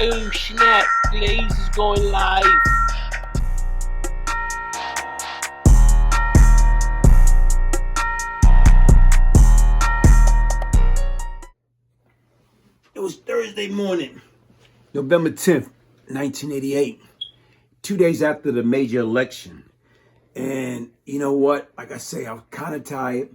Oh snap, Glaze is going live. It was Thursday morning, November 10th, 1988, 2 days after the major election. And you know what? Like I say, I was kind of tired,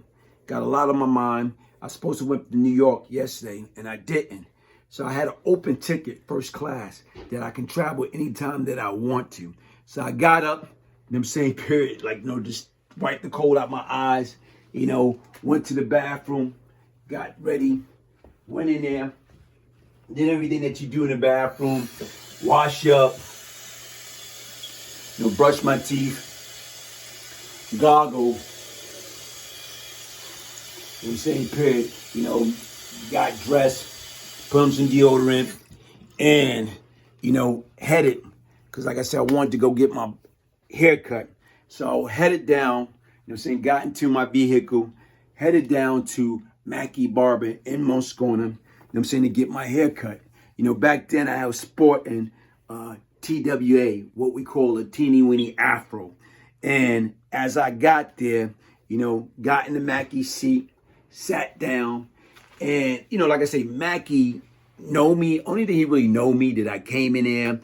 got a lot on my mind. I was supposed to went to New York yesterday, and I didn't. So I had an open ticket, first class, that I can travel anytime that I want to. So I got up, period, just wipe the cold out my eyes, went to the bathroom, got ready, went in there, did everything that you do in the bathroom, wash up, brush my teeth, gargle, period, got dressed, put on some deodorant, and, headed, because like I said, I wanted to go get my hair cut. So headed down, got into my vehicle, headed down to Mackey Barber in Moscona, to get my hair cut. Back then I was sporting TWA, what we call a teeny weeny afro. And as I got there, got in the Mackey seat, sat down, and, like I say, Mackey know me. Only thing he really know me that I came in there,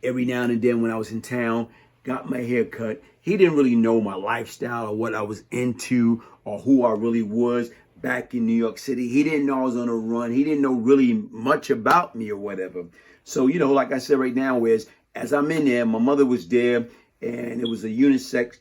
every now and then when I was in town, got my hair cut. He didn't really know my lifestyle or what I was into or who I really was back in New York City. He didn't know I was on a run. He didn't know really much about me or whatever. So, like I said right now, as I'm in there, my mother was there, and it was a unisex,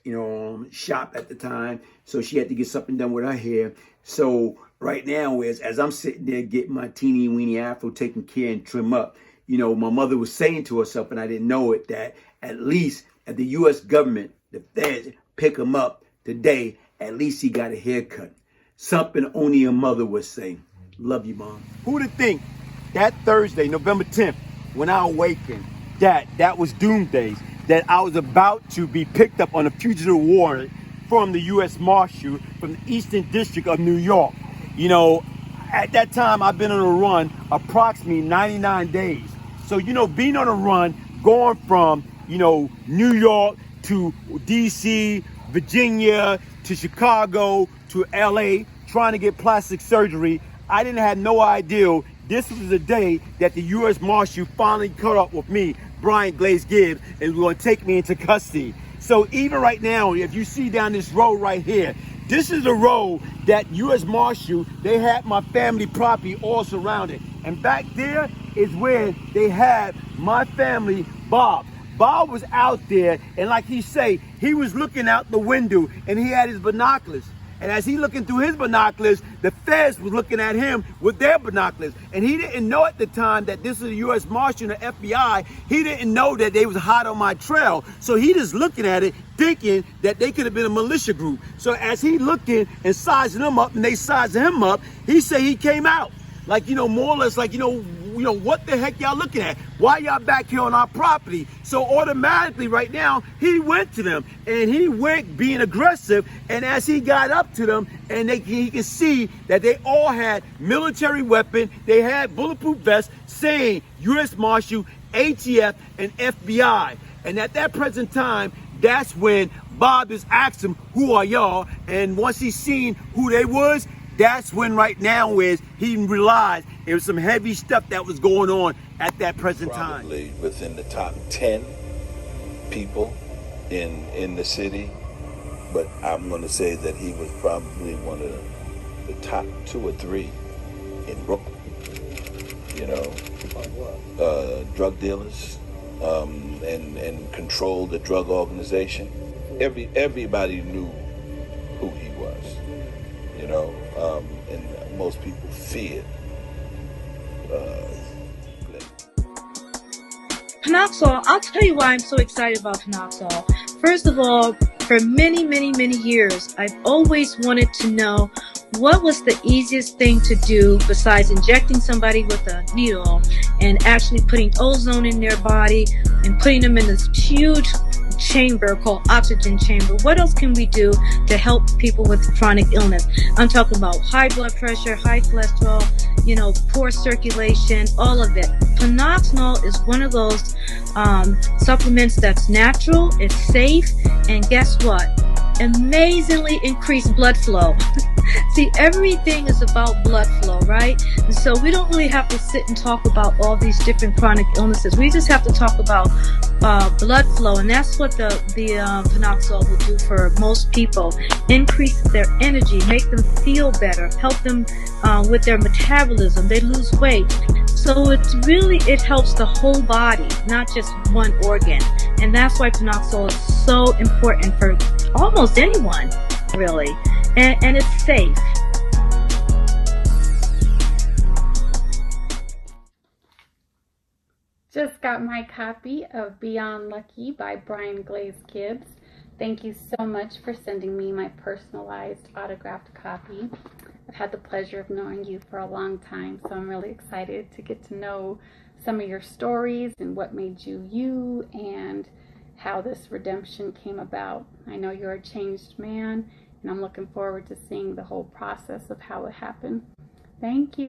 shop at the time. So she had to get something done with her hair. So right now, as I'm sitting there getting my teeny weeny afro taken care and trim up, my mother was saying to herself, and I didn't know it, that at least at the U.S. government, the feds pick him up today, at least he got a haircut. Something only a mother would say. Love you, Mom. Who would think that Thursday, November 10th, when I awakened, that was doomsday, that I was about to be picked up on a fugitive warrant from the U.S. Marshal from the Eastern District of New York. At that time, I've been on a run approximately 99 days. So, being on a run, going from, New York to D.C., Virginia, to Chicago, to L.A., trying to get plastic surgery, I didn't have no idea this was the day that the U.S. Marshal finally caught up with me, Brian Glaze Gibbs, and was going to take me into custody. So even right now, if you see down this road right here, this is the road that U.S. Marshal, they had my family property all surrounded. And back there is where they had my family, Bob. Bob was out there, and like he say, he was looking out the window, and he had his binoculars. And as he looking through his binoculars, the feds was looking at him with their binoculars. And he didn't know at the time that this is the U.S. Marshal and the FBI. He didn't know that they was hot on my trail. So he just looking at it, thinking that they could have been a militia group. So as he looking and sizing them up, and they sizing him up, he said he came out. More or less what the heck y'all looking at? Why y'all back here on our property? So automatically right now, he went to them, and he went being aggressive. And as he got up to them, and he can see that they all had military weapons, they had bulletproof vests saying U.S. Marshal, ATF, and FBI. And at that present time, that's when Bob is asked him, who are y'all? And once he seen who they was, that's when right now he realized there was some heavy stuff that was going on at that present time. Probably within the top 10 people in the city, but I'm going to say that he was probably one of the top 2 or 3 in Brooklyn. Drug dealers and controlled the drug organization. Everybody knew who he was. And most people feared Penoxone, I'll tell you why I'm so excited about Penoxone. First of all, for many, many, many years, I've always wanted to know what was the easiest thing to do besides injecting somebody with a needle and actually putting ozone in their body and putting them in this huge chamber called oxygen chamber. What else can we do to help people with chronic illness? I'm talking about high blood pressure, high cholesterol, poor circulation, all of it. Penoxone is one of those supplements that's natural, it's safe, and guess what? Amazingly increased blood flow. See, everything is about blood flow, right? And so we don't really have to sit and talk about all these different chronic illnesses. We just have to talk about blood flow, and that's what the Penoxone will do for most people. Increase their energy, make them feel better, help them with their metabolism. They lose weight. So it helps the whole body, not just one organ. And that's why Penoxone is so important for almost anyone, really. And it's safe. Just got my copy of Beyond Lucky by Brian Glaze Gibbs. Thank you so much for sending me my personalized autographed copy. I've had the pleasure of knowing you for a long time, so I'm really excited to get to know some of your stories and what made you you and how this redemption came about. I know you're a changed man, and I'm looking forward to seeing the whole process of how it happened. Thank you.